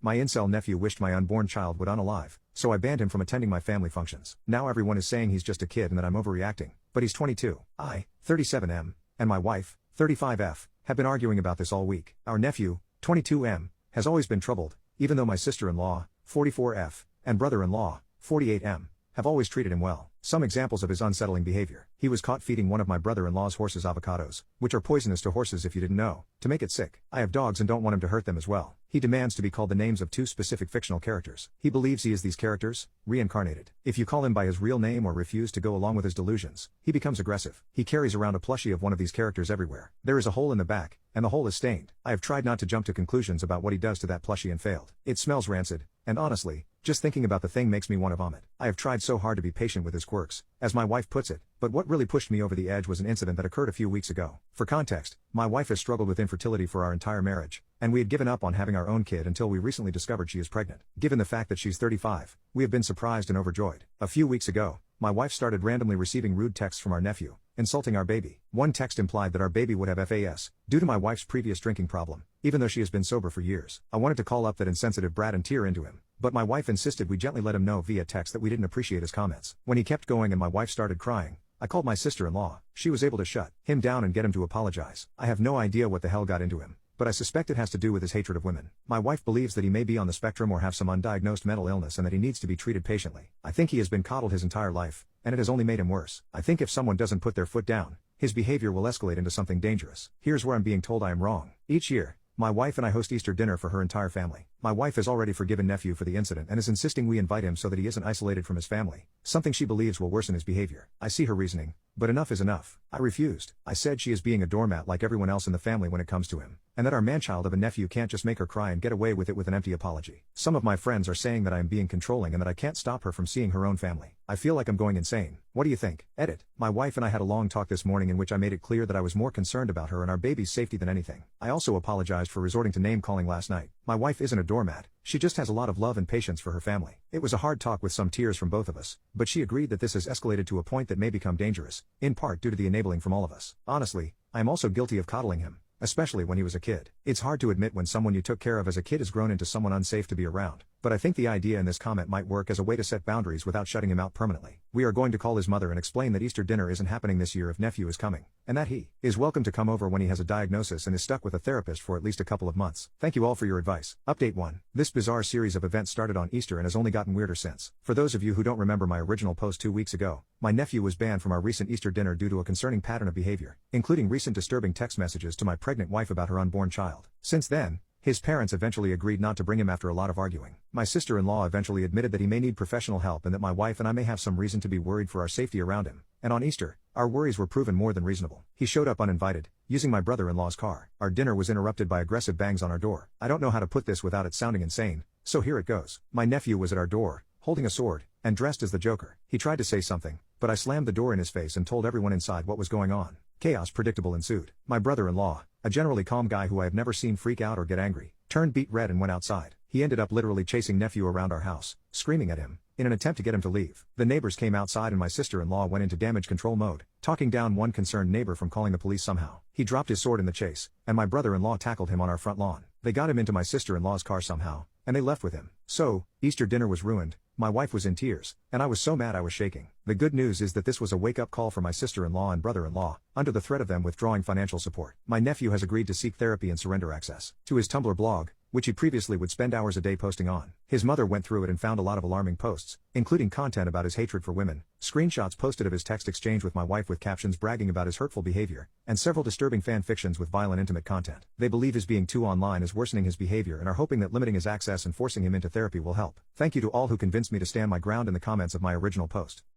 My incel nephew wished my unborn child would unalive, so I banned him from attending my family functions. Now everyone is saying he's just a kid and that I'm overreacting. But he's 22. I, 37M, and my wife, 35F, have been arguing about this all week. Our nephew, 22M, has always been troubled, even though my sister-in-law, 44F, and brother-in-law, 48M, have always treated him well. Some examples of his unsettling behavior. He was caught feeding one of my brother-in-law's horses avocados, which are poisonous to horses if you didn't know, to make it sick. I have dogs and don't want him to hurt them as well. He demands to be called the names of two specific fictional characters. He believes he is these characters, reincarnated. If you call him by his real name or refuse to go along with his delusions, he becomes aggressive. He carries around a plushie of one of these characters everywhere. There is a hole in the back, and the hole is stained. I have tried not to jump to conclusions about what he does to that plushie and failed. It smells rancid, and honestly, just thinking about the thing makes me want to vomit. I have tried so hard to be patient with his quirks, as my wife puts it, but what really pushed me over the edge was an incident that occurred a few weeks ago. For context, my wife has struggled with infertility for our entire marriage, and we had given up on having our own kid until we recently discovered she is pregnant. Given the fact that she's 35, we have been surprised and overjoyed. A few weeks ago, my wife started randomly receiving rude texts from our nephew, insulting our baby. One text implied that our baby would have FAS, due to my wife's previous drinking problem, even though she has been sober for years. I wanted to call up that insensitive brat and tear into him, but my wife insisted we gently let him know via text that we didn't appreciate his comments. When he kept going and my wife started crying, I called my sister-in-law. She was able to shut him down and get him to apologize. I have no idea what the hell got into him, but I suspect it has to do with his hatred of women. My wife believes that he may be on the spectrum or have some undiagnosed mental illness and that he needs to be treated patiently. I think he has been coddled his entire life, and it has only made him worse. I think if someone doesn't put their foot down, his behavior will escalate into something dangerous. Here's where I'm being told I am wrong. Each year, my wife and I host Easter dinner for her entire family. My wife has already forgiven nephew for the incident and is insisting we invite him so that he isn't isolated from his family, something she believes will worsen his behavior. I see her reasoning, but enough is enough. I refused. I said she is being a doormat like everyone else in the family when it comes to him, and that our manchild of a nephew can't just make her cry and get away with it with an empty apology. Some of my friends are saying that I am being controlling and that I can't stop her from seeing her own family. I feel like I'm going insane. What do you think? Edit. My wife and I had a long talk this morning in which I made it clear that I was more concerned about her and our baby's safety than anything. I also apologized for resorting to name calling last night. My wife isn't a doormat, she just has a lot of love and patience for her family. It was a hard talk with some tears from both of us, but she agreed that this has escalated to a point that may become dangerous, in part due to the enabling from all of us. Honestly, I am also guilty of coddling him, especially when he was a kid. It's hard to admit when someone you took care of as a kid has grown into someone unsafe to be around, but I think the idea in this comment might work as a way to set boundaries without shutting him out permanently. We are going to call his mother and explain that Easter dinner isn't happening this year if nephew is coming, and that he is welcome to come over when he has a diagnosis and is stuck with a therapist for at least a couple of months. Thank you all for your advice. Update 1. This bizarre series of events started on Easter and has only gotten weirder since. For those of you who don't remember my original post 2 weeks ago, my nephew was banned from our recent Easter dinner due to a concerning pattern of behavior, including recent disturbing text messages to my pregnant wife about her unborn child. Since then, his parents eventually agreed not to bring him after a lot of arguing. My sister-in-law eventually admitted that he may need professional help and that my wife and I may have some reason to be worried for our safety around him. And on Easter, our worries were proven more than reasonable. He showed up uninvited, using my brother-in-law's car. Our dinner was interrupted by aggressive bangs on our door. I don't know how to put this without it sounding insane, so here it goes. My nephew was at our door, holding a sword, and dressed as the Joker. He tried to say something, but I slammed the door in his face and told everyone inside what was going on. Chaos predictable ensued. My brother-in-law, a generally calm guy who I have never seen freak out or get angry, turned beet red and went outside. He ended up literally chasing nephew around our house, screaming at him, in an attempt to get him to leave. The neighbors came outside and my sister-in-law went into damage control mode, talking down one concerned neighbor from calling the police somehow. He dropped his sword in the chase, and my brother-in-law tackled him on our front lawn. They got him into my sister-in-law's car somehow, and they left with him. So, Easter dinner was ruined. My wife was in tears, and I was so mad I was shaking. The good news is that this was a wake-up call for my sister-in-law and brother-in-law, under the threat of them withdrawing financial support. My nephew has agreed to seek therapy and surrender access to his Tumblr blog, which he previously would spend hours a day posting on. His mother went through it and found a lot of alarming posts, including content about his hatred for women, screenshots posted of his text exchange with my wife with captions bragging about his hurtful behavior, and several disturbing fan fictions with violent intimate content. They believe his being too online is worsening his behavior and are hoping that limiting his access and forcing him into therapy will help. Thank you to all who convinced me to stand my ground in the comments of my original post.